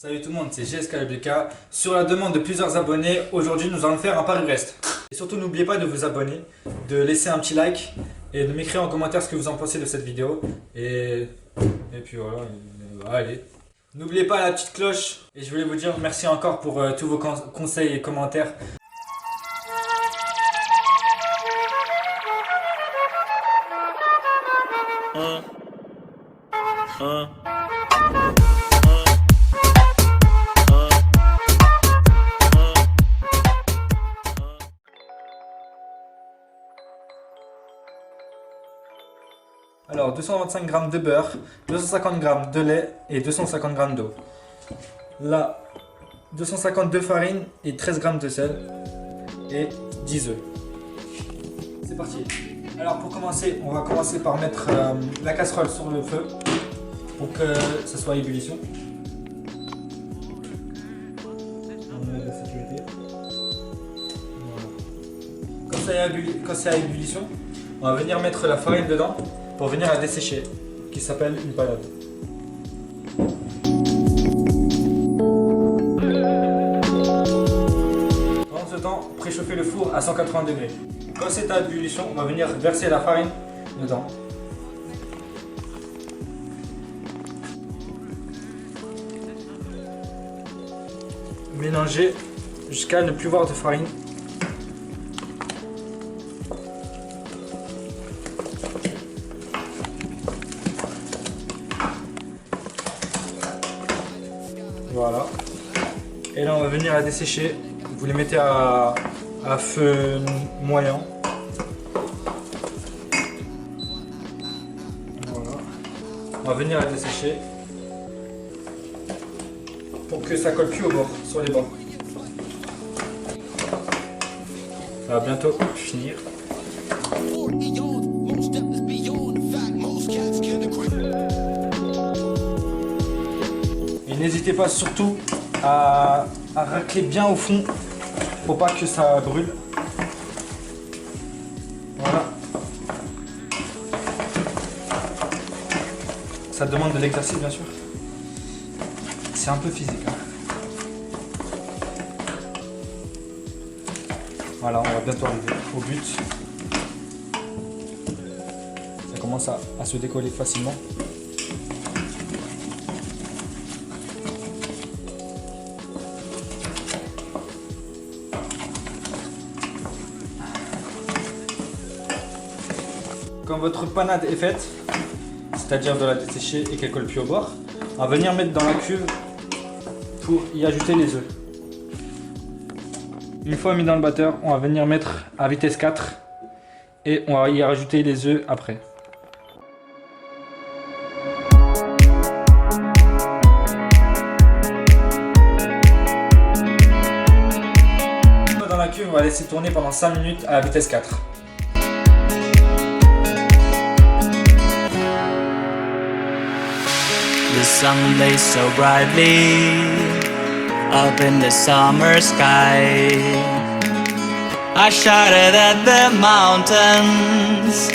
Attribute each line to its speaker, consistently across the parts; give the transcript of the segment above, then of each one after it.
Speaker 1: Salut tout le monde, c'est GSKLBK. Sur la demande de plusieurs abonnés, aujourd'hui nous allons faire un Paris-Brest. Et surtout n'oubliez pas de vous abonner, de laisser un petit like et de m'écrire en commentaire ce que vous en pensez de cette vidéo. Et puis voilà, allez. N'oubliez pas la petite cloche et je voulais vous dire merci encore pour tous vos conseils et commentaires. Alors 225 g de beurre, 250 g de lait et 250 g d'eau. Là, 250 de farine et 13 g de sel et 10 œufs. C'est parti. Alors pour commencer, on va commencer par mettre la casserole sur le feu pour que ça soit à ébullition. On met la sécurité. Voilà. Quand c'est à ébullition, on va venir mettre la farine dedans pour venir la dessécher, qui s'appelle une panade. Pendant ce temps, préchauffez le four à 180 degrés. Quand c'est à ébullition, on va venir verser la farine dedans. Mélanger jusqu'à ne plus voir de farine. Voilà. Et là on va venir la dessécher. Vous les mettez à feu moyen. Voilà. On va venir la dessécher pour que ça colle plus au bord, sur les bords. Ça va bientôt finir. Et n'hésitez pas surtout à racler bien au fond pour pas que ça brûle. Voilà. Ça demande de l'exercice bien sûr. C'est un peu physique. Hein. Voilà, on va bientôt arriver au but. Ça commence à se décoller facilement. Quand votre panade est faite, c'est-à-dire de la dessécher et qu'elle colle plus au bord, on va venir mettre dans la cuve pour y ajouter les œufs. Une fois mis dans le batteur, on va venir mettre à vitesse 4 et on va y rajouter les œufs après. Dans la cuve, on va laisser tourner pendant 5 minutes à la vitesse 4.
Speaker 2: The sun blazed so brightly up in the summer sky. I shouted at the mountains,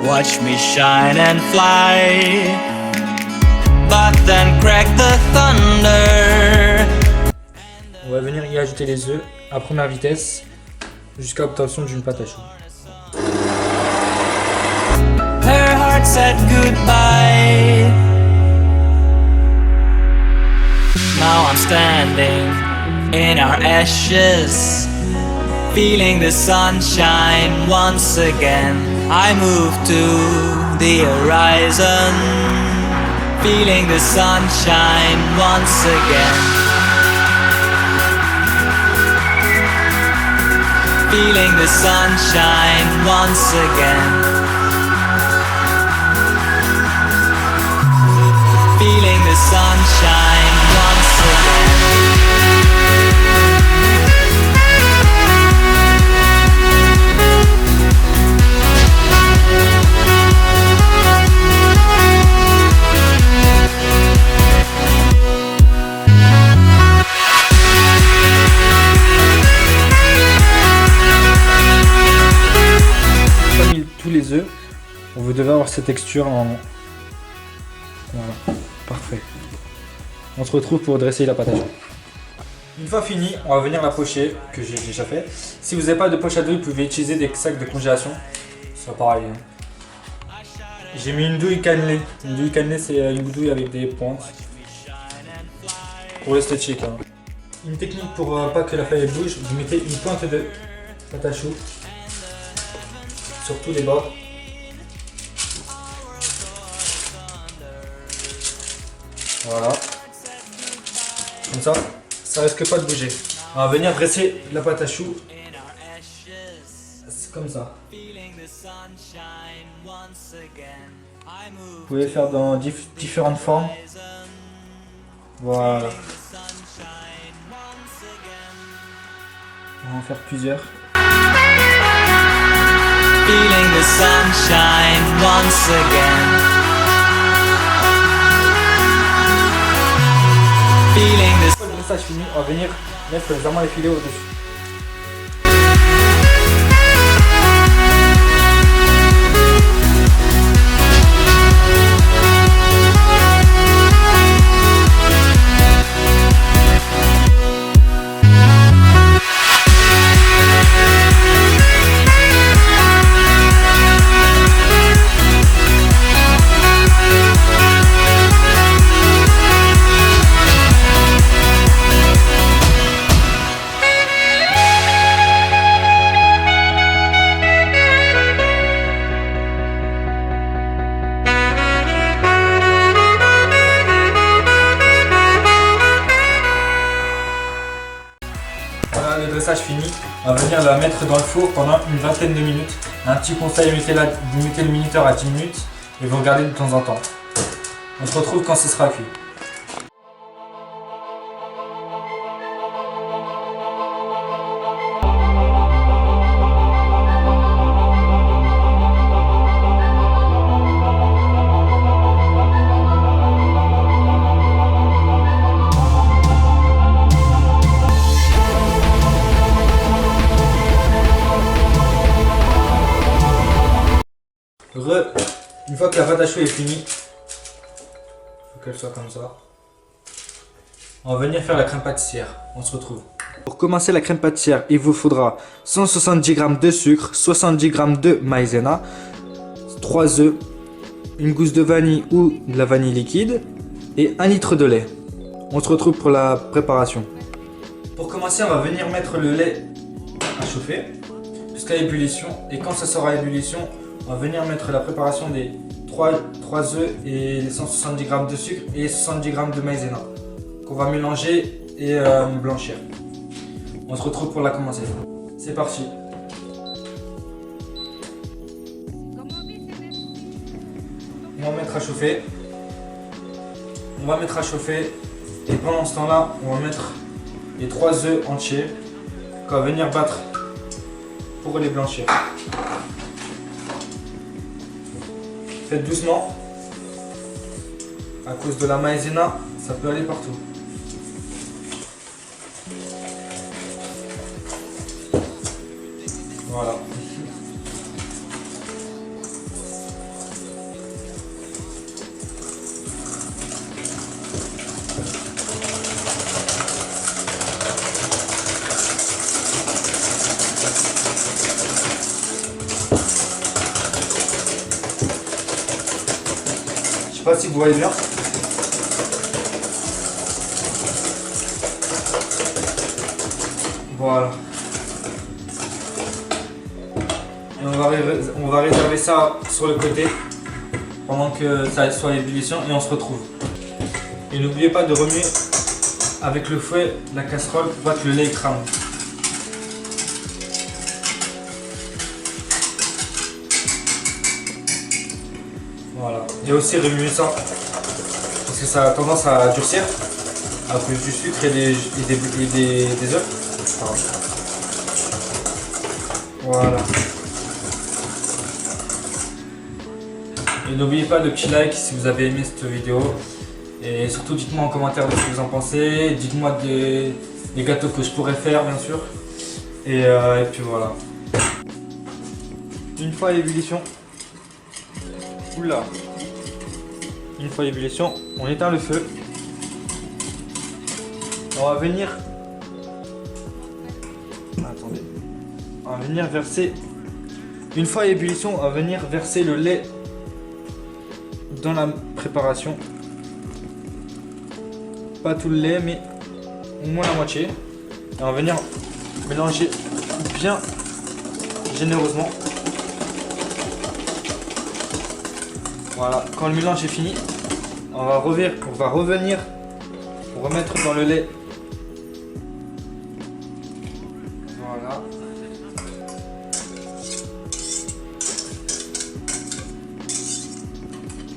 Speaker 2: watch me shine and fly. But then cracked the thunder.
Speaker 1: On va venir y ajouter les œufs à première vitesse jusqu'à l'obtention d'une pâte à choux.
Speaker 2: Her heart said goodbye. Now I'm standing in our ashes, feeling the sunshine once again. I move to the horizon, feeling the sunshine once again. Feeling the sunshine once again. Feeling the sunshine once again.
Speaker 1: Comme tous les œufs, vous devez avoir cette texture en... Voilà, parfait. On se retrouve pour dresser la pâte à choux. Une fois fini, on va venir la pocher, que j'ai déjà fait. Si vous n'avez pas de poche à douille, vous pouvez utiliser des sacs de congélation. C'est pareil. Hein. J'ai mis une douille cannelée. Une douille cannelée, c'est une douille avec des pointes. Pour l'esthétique. Hein. Une technique pour pas que la feuille bouge, vous mettez une pointe de pâte à choux sur tous les bords. Voilà. Comme ça risque pas de bouger. On va venir dresser la pâte à choux. C'est comme ça. Vous pouvez le faire dans différentes formes. Voilà. On va en faire plusieurs.
Speaker 2: Feeling the sunshine once again. Feeling the
Speaker 1: Une fois le dressage fini, on va venir mettre légèrement les filets au-dessus. Voilà le dressage fini, on va venir la mettre dans le four pendant une vingtaine de minutes. Un petit conseil, mettez le minuteur à 10 minutes et vous regardez de temps en temps. On se retrouve quand ce sera cuit. Une fois que la pâte à choux est finie, il faut qu'elle soit comme ça. On va venir faire la crème pâtissière. On se retrouve. Pour commencer la crème pâtissière, il vous faudra 170 g de sucre, 70 g de maïzena, 3 œufs, une gousse de vanille ou de la vanille liquide et 1 litre de lait. On se retrouve pour la préparation. Pour commencer, on va venir mettre le lait à chauffer jusqu'à ébullition et quand ça sera à ébullition, on va venir mettre la préparation des 3 œufs et les 170 g de sucre et 70 g de maïzena qu'on va mélanger et blanchir. On se retrouve pour la commencer. C'est parti. On va mettre à chauffer. Et pendant ce temps-là, on va mettre les 3 œufs entiers qu'on va venir battre pour les blanchir. Faites doucement, à cause de la maïzena, ça peut aller partout. Voilà. Je sais pas si vous voyez bien. Voilà. Et on va réserver ça sur le côté pendant que ça soit à ébullition et on se retrouve. Et n'oubliez pas de remuer avec le fouet la casserole pour pas que le lait crame. Voilà. Et aussi remuer ça parce que ça a tendance à durcir à cause du sucre et des œufs. Pardon. Voilà. Et n'oubliez pas le petit like si vous avez aimé cette vidéo. Et surtout dites-moi en commentaire de ce que vous en pensez. Dites-moi des gâteaux que je pourrais faire bien sûr. Et puis voilà. Une fois à ébullition. Oula. Une fois à ébullition, on éteint le feu. On va venir... Attendez. On va venir verser... Une fois à ébullition, on va venir verser le lait dans la préparation. Pas tout le lait, mais au moins la moitié. Et on va venir mélanger bien généreusement. Voilà, quand le mélange est fini, on va revenir pour remettre dans le lait. Voilà.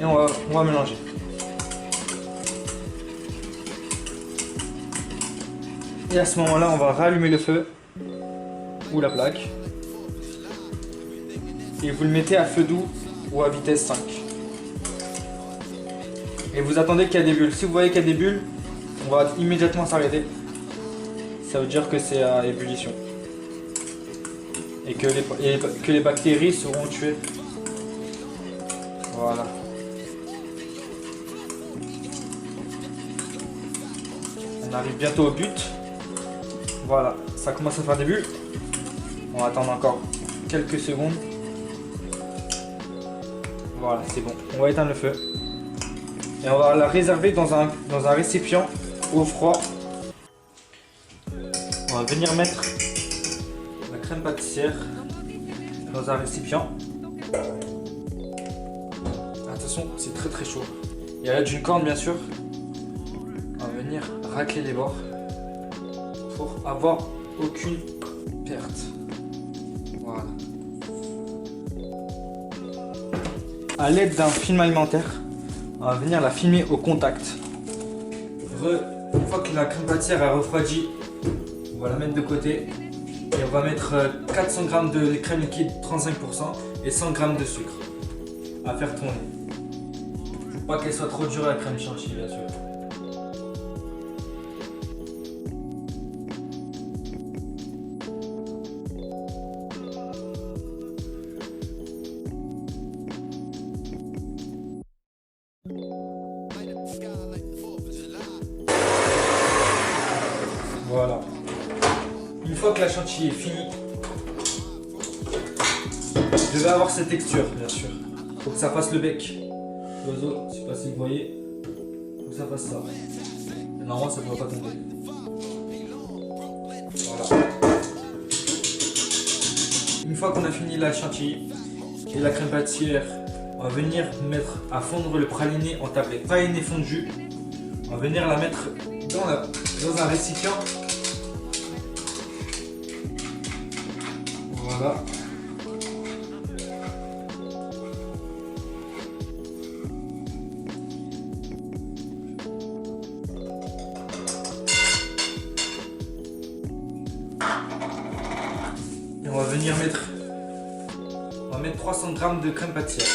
Speaker 1: Et on va mélanger. Et à ce moment-là, on va rallumer le feu ou la plaque. Et vous le mettez à feu doux ou à vitesse 5. Et vous attendez qu'il y a des bulles. Si vous voyez qu'il y a des bulles, on va immédiatement s'arrêter. Ça veut dire que c'est à ébullition. Et que les bactéries seront tuées. Voilà. On arrive bientôt au but. Voilà, ça commence à faire des bulles. On va attendre encore quelques secondes. Voilà, c'est bon. On va éteindre le feu. Et on va la réserver dans un récipient au froid. On va venir mettre la crème pâtissière dans un récipient. Attention, c'est très très chaud. Et à l'aide d'une corne, bien sûr, on va venir racler les bords pour avoir aucune perte. Voilà. À l'aide d'un film alimentaire, on va venir la filmer au contact. Une fois que la crème pâtissière a refroidi, on va la mettre de côté et on va mettre 400 g de crème liquide 35% et 100 g de sucre à faire tourner. Faut pas qu'elle soit trop dure la crème chantilly, bien sûr. Voilà. Une fois que la chantilly est finie, je vais avoir cette texture, bien sûr. Faut que ça fasse le bec. L'oiseau, je sais pas si vous voyez. Faut que ça fasse ça. Normalement, ça ne doit pas tomber. Voilà. Une fois qu'on a fini la chantilly et la crème pâtissière, on va venir mettre à fondre le praliné en tablette. Praliné fondu, on va venir la mettre dans un récipient. Voilà. Et on va venir mettre 300 g de crème pâtissière.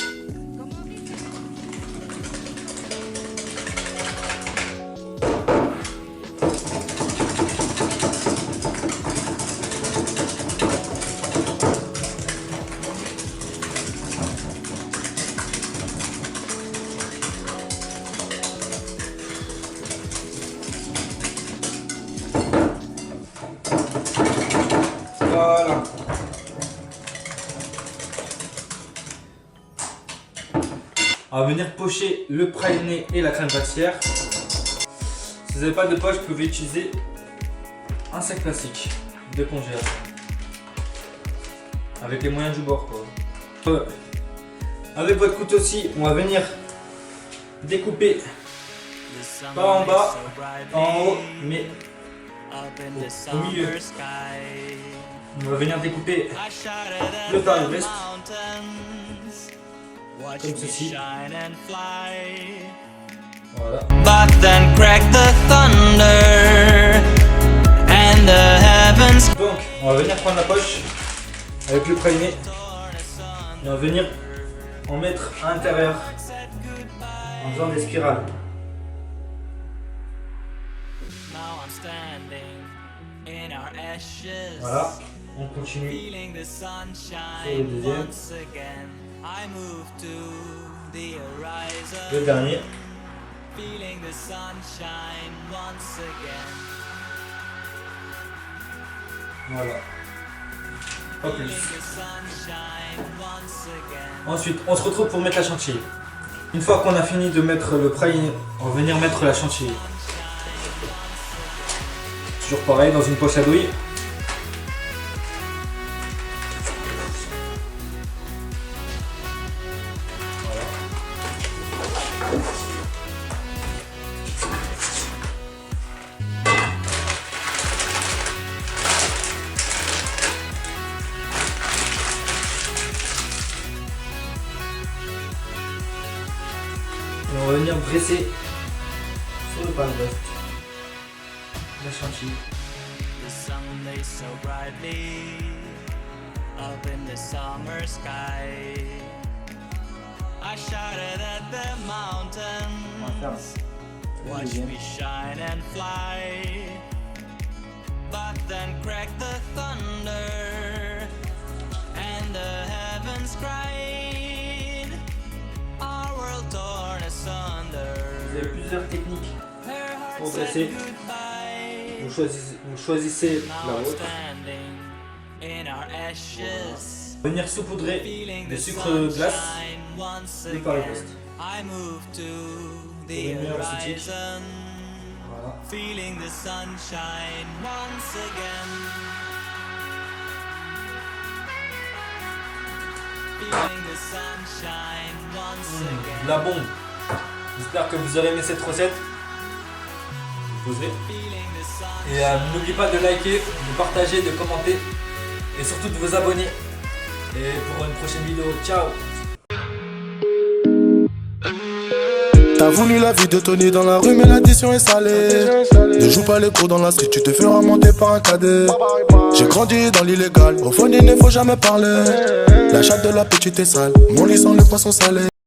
Speaker 1: Voilà. On va venir pocher le praliné et la crème pâtissière. Si vous n'avez pas de poche, vous pouvez utiliser un sac plastique de congélation. Avec les moyens du bord, quoi. Avec votre couteau-ci, on va venir découper pas en bas, en haut, mais au milieu. On va venir découper le Paris-Brest comme ceci. Voilà.
Speaker 2: But then cracked the thunder and the heavens.
Speaker 1: Donc, on va venir prendre la poche avec le praliné et on va venir en mettre à l'intérieur en faisant des spirales. Voilà, on continue sur le deuxième. Le dernier. Voilà. Pas plus. Ensuite, on se retrouve pour mettre la chantilly. Une fois qu'on a fini de mettre le praliné, on va venir mettre la chantilly. Toujours pareil, dans une poche à douille. Et on va venir dresser sur le palbost la chantilly.
Speaker 2: The sun lays so brightly up in the summer sky. I shouted at the
Speaker 1: On va
Speaker 2: mountains,
Speaker 1: faire le
Speaker 2: watch
Speaker 1: deuxième.
Speaker 2: me shine and fly. But then cracked the thunder, and the heavens cried. Our world torn asunder.
Speaker 1: Vous avez plusieurs techniques
Speaker 2: Her heart
Speaker 1: pour
Speaker 2: said
Speaker 1: dresser.
Speaker 2: goodbye.
Speaker 1: Vous choisissez la
Speaker 2: Now
Speaker 1: vôtre.
Speaker 2: standing in our ashes.
Speaker 1: Venir saupoudrer
Speaker 2: Feeling
Speaker 1: de
Speaker 2: the
Speaker 1: sucre glace
Speaker 2: sunshine once
Speaker 1: du palbost.
Speaker 2: again. I move to the
Speaker 1: Pour venir au stick.
Speaker 2: horizon.
Speaker 1: Voilà.
Speaker 2: Feeling the sunshine once again. Feeling the sunshine once again.
Speaker 1: La bombe. J'espère que vous aurez aimé cette recette. Vous posez.
Speaker 2: Feeling the sun.
Speaker 1: Et n'oubliez pas de liker, de partager, de commenter et surtout de vous abonner. Et pour une prochaine vidéo, ciao.
Speaker 3: T'as voulu la vie de Tony dans la rue mais l'addition est salée. Ne joue pas les cours dans la street, tu te feras monter par un cadet. J'ai grandi dans l'illégal, au fond il ne faut jamais parler. La chatte de la petite est sale, mon lit sent le poisson salé.